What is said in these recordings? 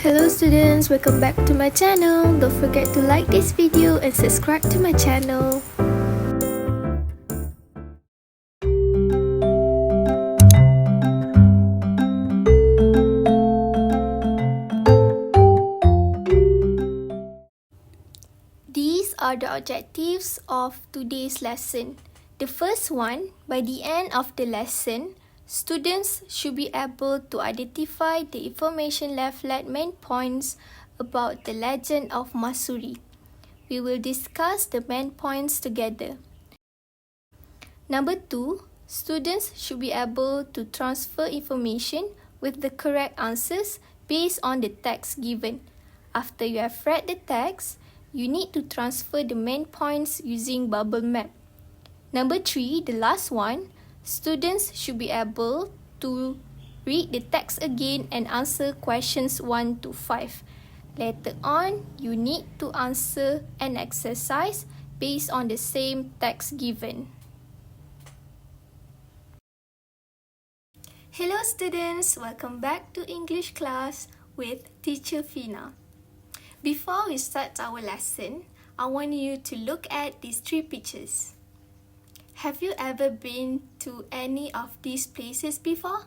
Hello students, welcome back to my channel. Don't forget to like this video and subscribe to my channel. These are the objectives of today's lesson. The first one, by the end of the lesson, students should be able to identify the information left at main points about the legend of Mahsuri. We will discuss the main points together. Number 2, students should be able to transfer information with the correct answers based on the text given. After you have read the text, you need to transfer the main points using bubble map. Number 3, the last one, students should be able to read the text again and answer questions 1 to 5. Later on, you need to answer an exercise based on the same text given. Hello students, welcome back to English class with Teacher Fina. Before we start our lesson, I want you to look at these 3 pictures. Have you ever been to any of these places before?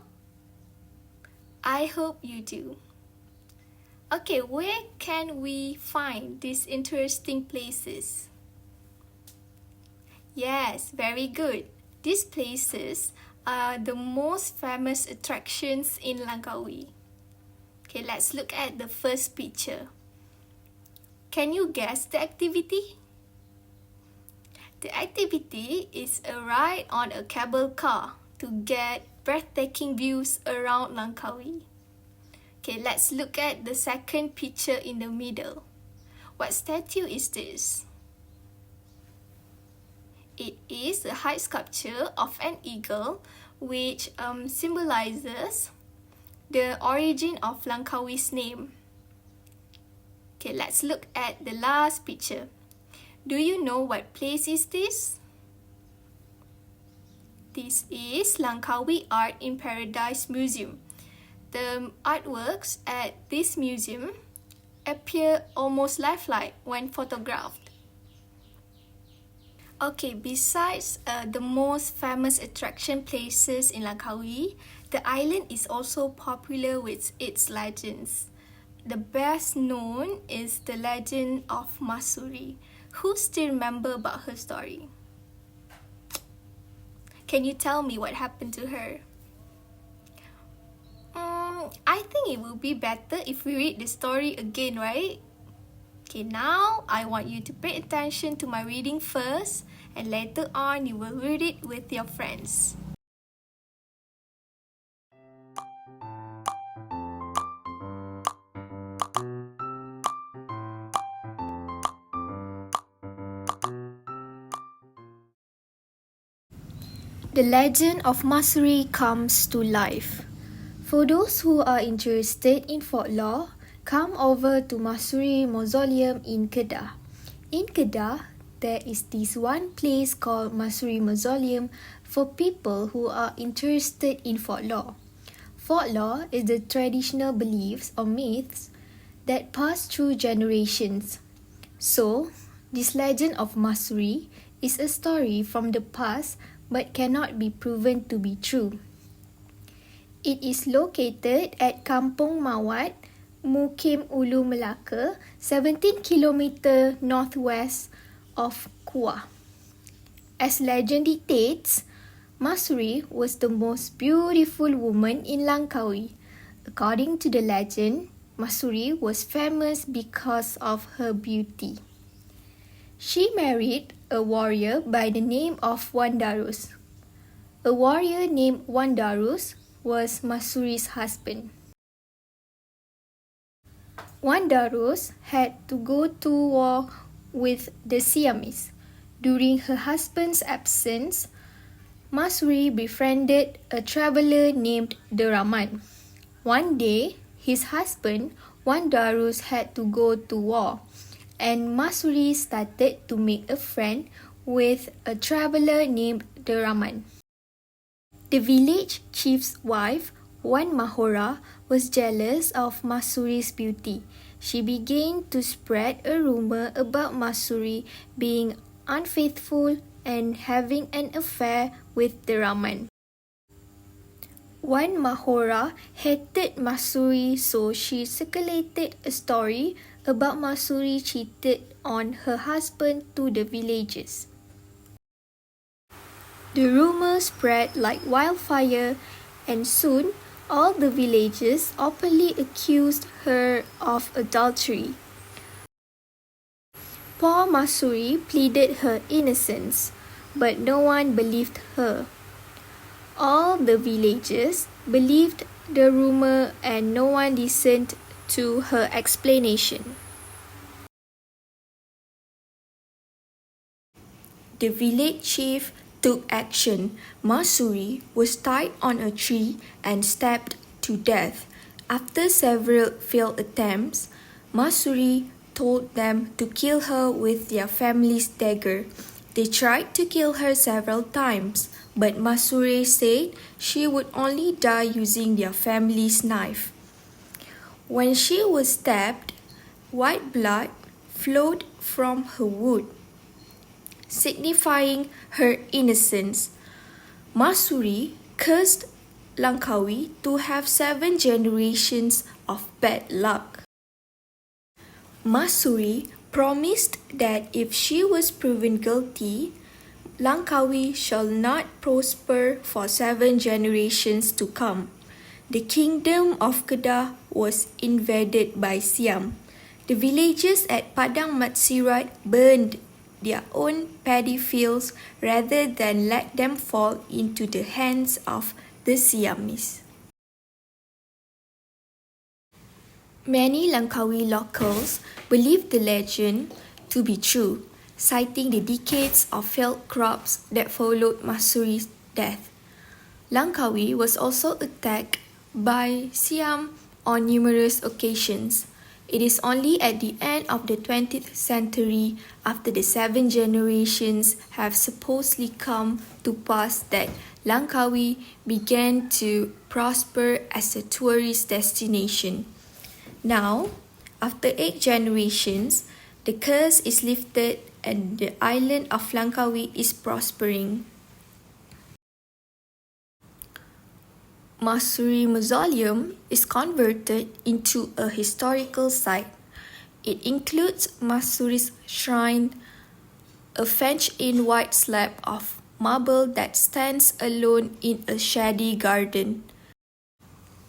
I hope you do. Okay, where can we find these interesting places? Yes, very good. These places are the most famous attractions in Langkawi. Okay, let's look at the first picture. Can you guess the activity? The activity is a ride on a cable car to get breathtaking views around Langkawi. Okay, let's look at the second picture in the middle. What statue is this? It is a height sculpture of an eagle which symbolizes the origin of Langkawi's name. Okay, let's look at the last picture. Do you know what place is this? This is Langkawi Art in Paradise Museum. The artworks at this museum appear almost lifelike when photographed. Okay, besides the most famous attraction places in Langkawi, the island is also popular with its legends. The best known is the legend of Mahsuri. Who still remember about her story? Can you tell me what happened to her? I think it will be better if we read the story again, right? Okay, now I want you to pay attention to my reading first, and later on you will read it with your friends. The legend of Mahsuri comes to life. For those who are interested in folklore, come over to Mahsuri Mausoleum in Kedah. In Kedah, there is this one place called Mahsuri Mausoleum for people who are interested in folklore. Folklore is the traditional beliefs or myths that pass through generations. So, this legend of Mahsuri is a story from the past but cannot be proven to be true. It is located at Kampung Mawat, Mukim Ulu Melaka, 17 km northwest of Kuah. As legend dictates, Mahsuri was the most beautiful woman in Langkawi. According to the legend, Mahsuri was famous because of her beauty. She married a warrior by the name of Wandarus. A warrior named Wandarus was Mahsuri's husband. Wandarus had to go to war with the Siamese. During her husband's absence, Mahsuri befriended a traveller named Deraman. One day, his husband, Wandarus, had to go to war, and Mahsuri started to make a friend with a traveller named Deraman. The village chief's wife, Wan Mahora, was jealous of Mahsuri's beauty. She began to spread a rumor about Mahsuri being unfaithful and having an affair with the Raman. Wan Mahora hated Mahsuri, so she circulated a story about Mahsuri cheated on her husband to the villagers. The rumor spread like wildfire, and soon all the villagers openly accused her of adultery. Poor Mahsuri pleaded her innocence, but no one believed her. All the villagers believed the rumor and no one listened to her explanation. The village chief took action. Mahsuri was tied on a tree and stabbed to death. After several failed attempts, Mahsuri told them to kill her with their family's dagger. They tried to kill her several times, but Mahsuri said she would only die using their family's knife. When she was stabbed, white blood flowed from her wound, signifying her innocence. Mahsuri cursed Langkawi to have 7 generations of bad luck. Mahsuri promised that if she was proven guilty, Langkawi shall not prosper for 7 generations to come. The kingdom of Kedah was invaded by Siam. The villagers at Padang Matsirat burned their own paddy fields rather than let them fall into the hands of the Siamese. Many Langkawi locals believe the legend to be true, citing the decades of failed crops that followed Mahsuri's death. Langkawi was also attacked by Siam on numerous occasions. It is only at the end of the 20th century, after the 7 generations have supposedly come to pass, that Langkawi began to prosper as a tourist destination. Now, after 8 generations, the curse is lifted and the island of Langkawi is prospering. Mahsuri Mausoleum is converted into a historical site. It includes Mahsuri's shrine, a fenced-in white slab of marble that stands alone in a shady garden.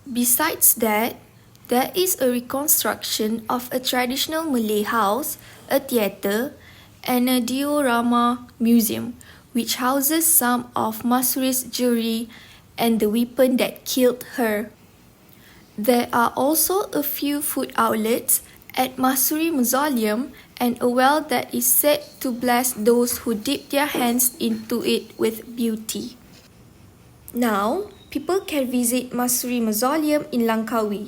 Besides that, there is a reconstruction of a traditional Malay house, a theatre, and a diorama museum, which houses some of Mahsuri's jewelry and the weapon that killed her. There are also a few food outlets at Mahsuri Mausoleum and a well that is said to bless those who dip their hands into it with beauty. Now, people can visit Mahsuri Mausoleum in Langkawi.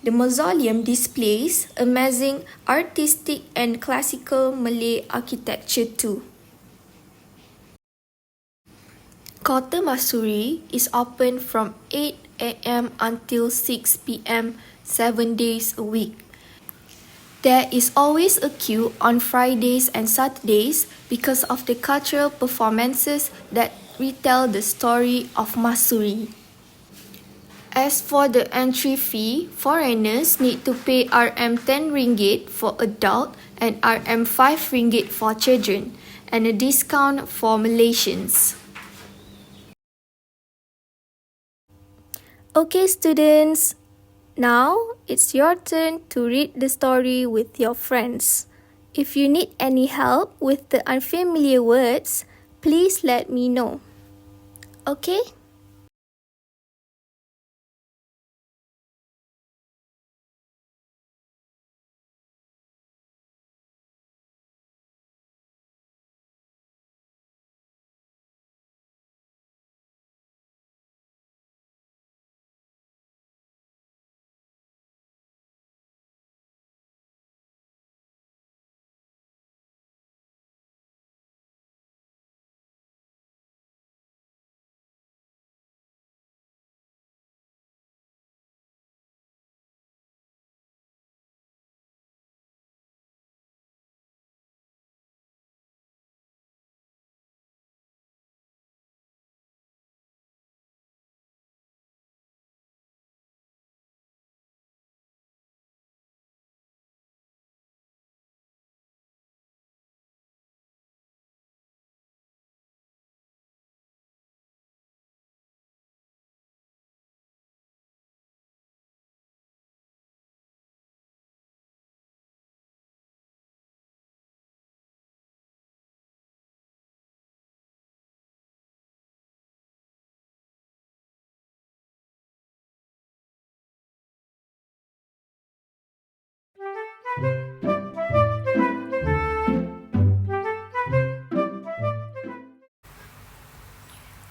The mausoleum displays amazing artistic and classical Malay architecture too. Kota Mahsuri is open from 8 a.m. until 6 p.m. 7 days a week. There is always a queue on Fridays and Saturdays because of the cultural performances that retell the story of Mahsuri. As for the entry fee, foreigners need to pay Rm10 for adult and Rm5 for children, and a discount for Malaysians. Okay students, now it's your turn to read the story with your friends. If you need any help with the unfamiliar words, please let me know. Okay?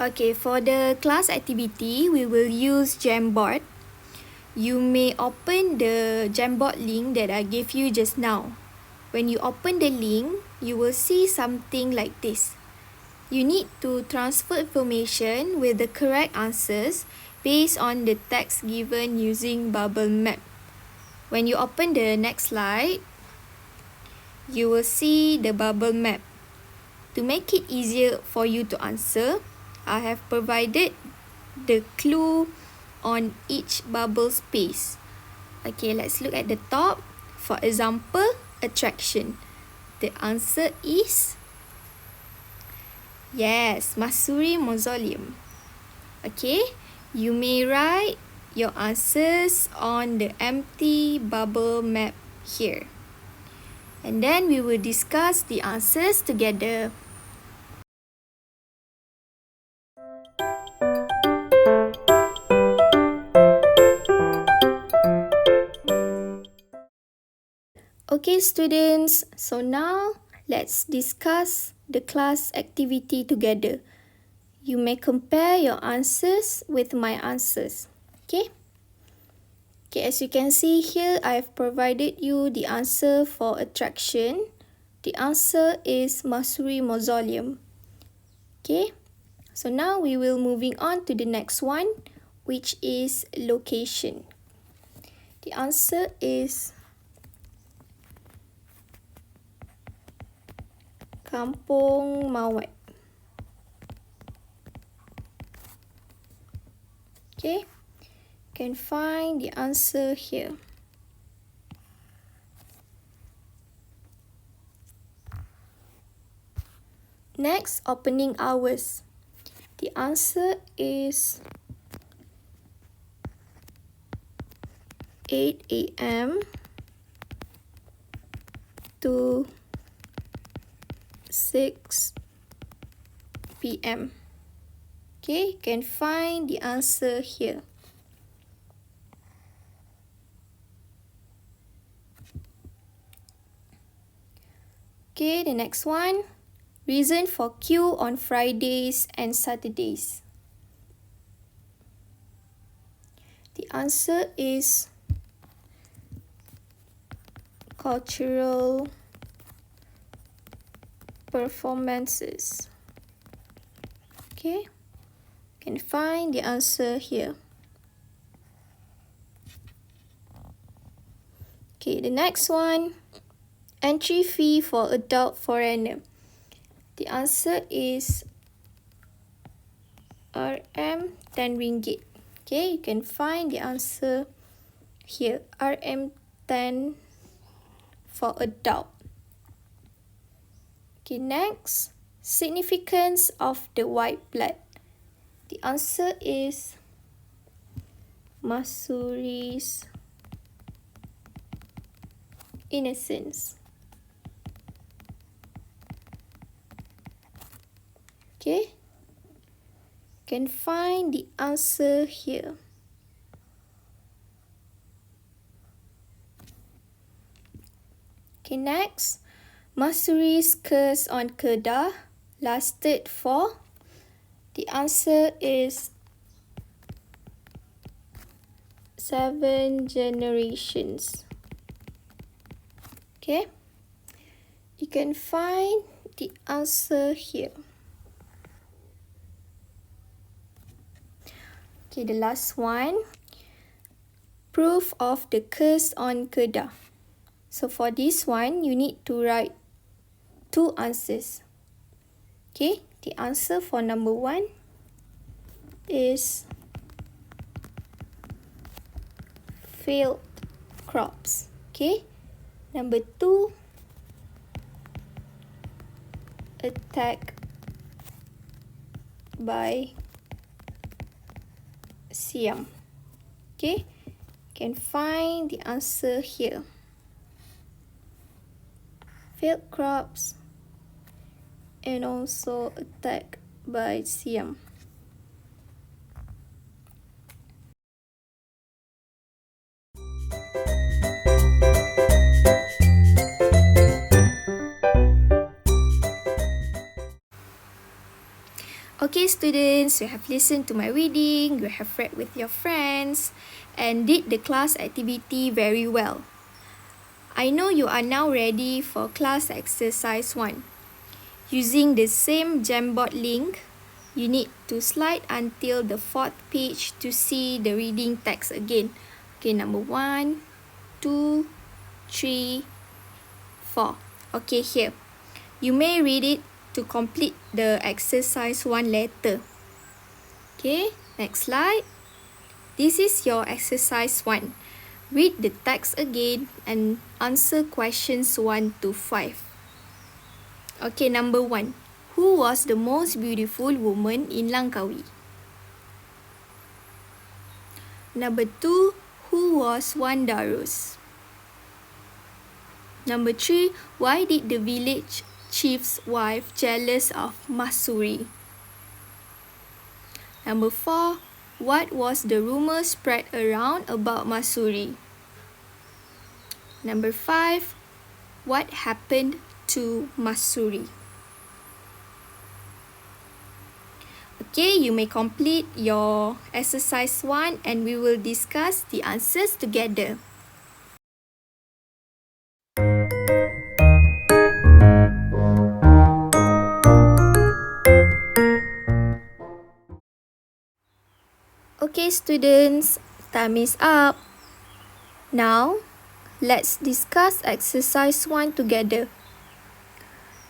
Okay, for the class activity, we will use Jamboard. You may open the Jamboard link that I gave you just now. When you open the link, you will see something like this. You need to transfer information with the correct answers based on the text given using bubble map. When you open the next slide, you will see the bubble map. To make it easier for you to answer, I have provided the clue on each bubble space. Okay, let's look at the top. For example, attraction. The answer is yes, Mahsuri Mausoleum. Okay, you may write your answers on the empty bubble map here. And then we will discuss the answers together. Okay, students, so now let's discuss the class activity together. You may compare your answers with my answers. Okay? Okay, as you can see here, I have provided you the answer for attraction. The answer is Mahsuri Mausoleum. Okay? So now we will moving on to the next one, which is location. The answer is Kampung Mawat. Okay, you can find the answer here. Next, opening hours. The answer is 8 a.m. to 6 p.m. Okay, you can find the answer here. Okay, the next one. Reason for queue on Fridays and Saturdays. The answer is cultural performances. Okay, you can find the answer here. Okay, the next one. Entry fee for adult foreigner. The answer is RM 10 ringgit. Okay, you can find the answer here. RM 10 for adult. Okay, next. Significance of the white blood. The answer is Mahsuri's innocence. Okay, can find the answer here. Okay, next. Mahsuri's curse on Kedah lasted for. The answer is 7 generations. Okay, you can find the answer here. Okay, the last one. Proof of the curse on Kedah. So for this one, you need to write 2 answers. Okay, the answer for number 1 is failed crops. Okay, number 2, attack by Siam. Okay, can find the answer here. Failed crops and also attack by Siam. Okay Okay, students, you have listened to my reading, you have read with your friends, and did the class activity very well. I know you are now ready for class exercise 1. Using the same Jamboard link, you need to slide until the 4th page to see the reading text again. Okay, number 1, 2, 3, 4. Okay, here. You may read it to complete the exercise 1 later. Okay, next slide. This is your exercise 1. Read the text again and answer questions 1 to 5. Okay, number 1. Who was the most beautiful woman in Langkawi? Number 2. Who was Wan Darus? Number 3. Why did the village chief's wife jealous of Mahsuri? Number 4. What was the rumor spread around about Mahsuri? Number 5. What happened to Mahsuri? Okay, you may complete your exercise 1 and we will discuss the answers together. Okay, students, time is up. Now, let's discuss exercise 1 together.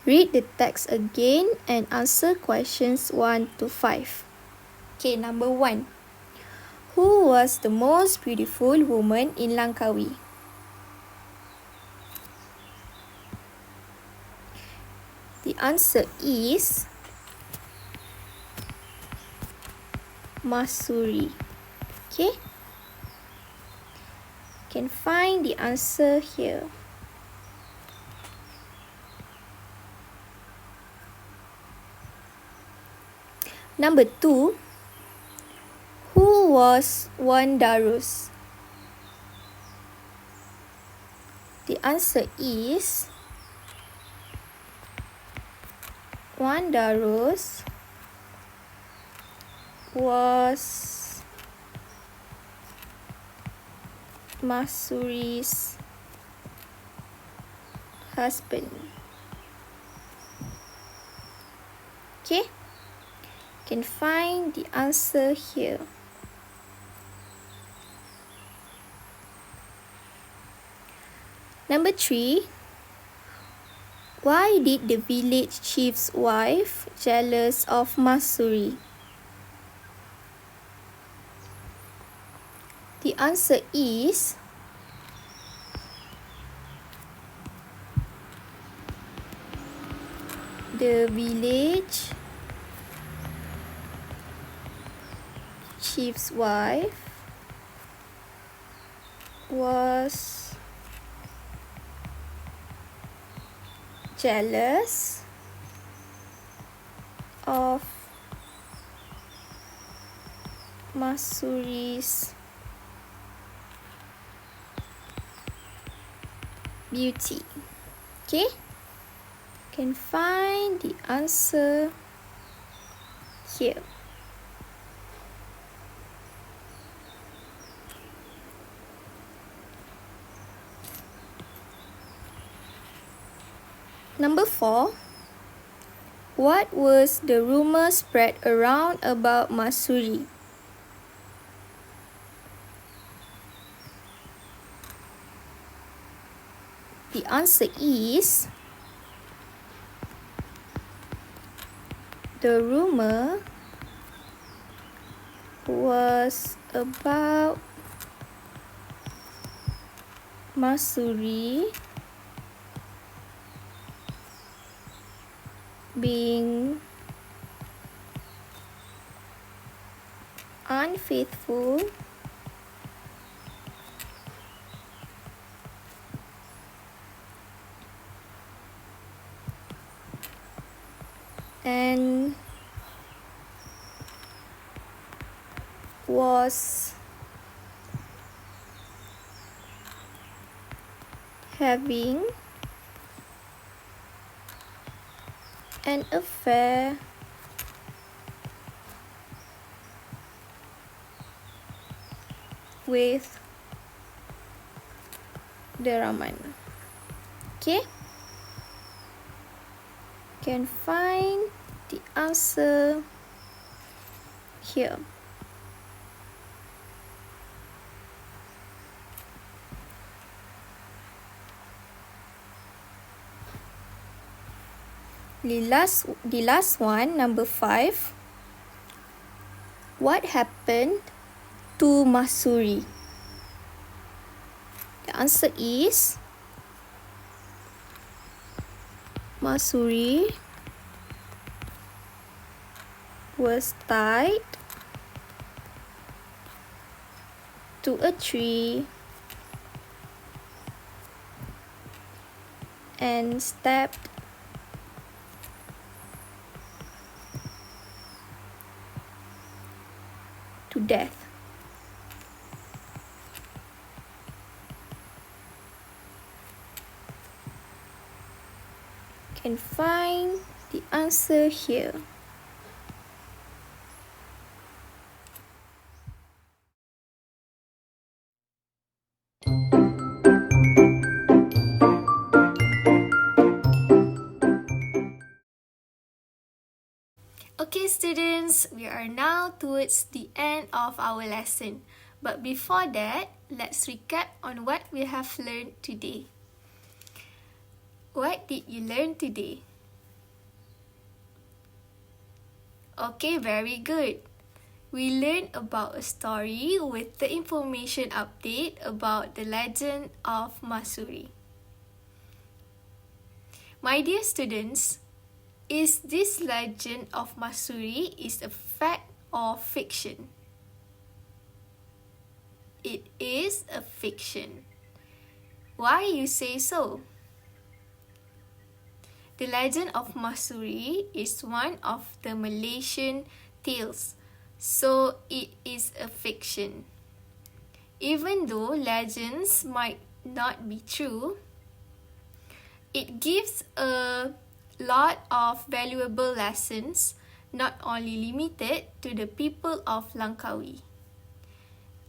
Read the text again and answer questions 1 to 5. Okay, number 1. Who was the most beautiful woman in Langkawi? The answer is Mahsuri. Okay? You can find the answer here. Number 2. Who was Wan Darus? The answer is Wan Darus was Mahsuri's husband. Okay? You can find the answer here. Number 3. Why did the village chief's wife jealous of Mahsuri? The answer is the village chief's wife was jealous of Mahsuri's beauty. Okay? You can find the answer here. Number 4. What was the rumor spread around about Mahsuri? The answer is the rumor was about Mahsuri being unfaithful and was having an affair with deraman. Okay, can find the answer here. The last one, number 5. What happened to Mahsuri? The answer is Mahsuri was tied to a tree and stabbed to death. Can find the answer here. Okay students, we are now towards the end of our lesson. But before that, let's recap on what we have learned today. What did you learn today? Okay, very good. We learned about a story with the information update about the legend of Mahsuri. My dear students, is this legend of Mahsuri is a fact or fiction? It is a fiction. Why you say so? The legend of Mahsuri is one of the Malaysian tales, so it is a fiction. Even though legends might not be true, it gives a lot of valuable lessons, not only limited to the people of Langkawi.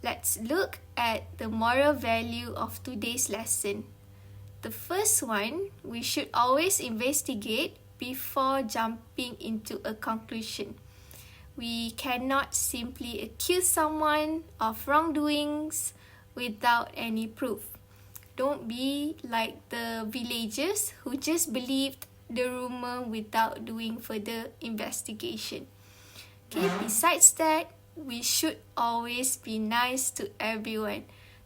Let's look at the moral value of today's lesson. The first one, we should always investigate before jumping into a conclusion. We cannot simply accuse someone of wrongdoings without any proof. Don't be like the villagers who just believed the rumor without doing further investigation. Okay, besides that, we should always be nice to everyone.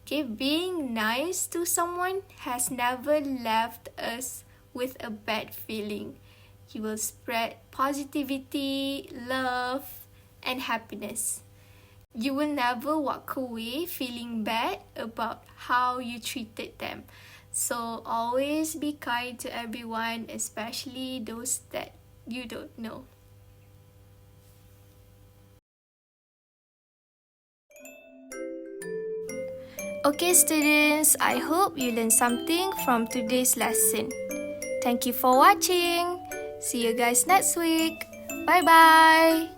Okay, being nice to someone has never left us with a bad feeling. You will spread positivity, love, and happiness. You will never walk away feeling bad about how you treated them. So always be kind to everyone, especially those that you don't know. Okay students, I hope you learned something from today's lesson. Thank you for watching. See you guys next week. Bye bye.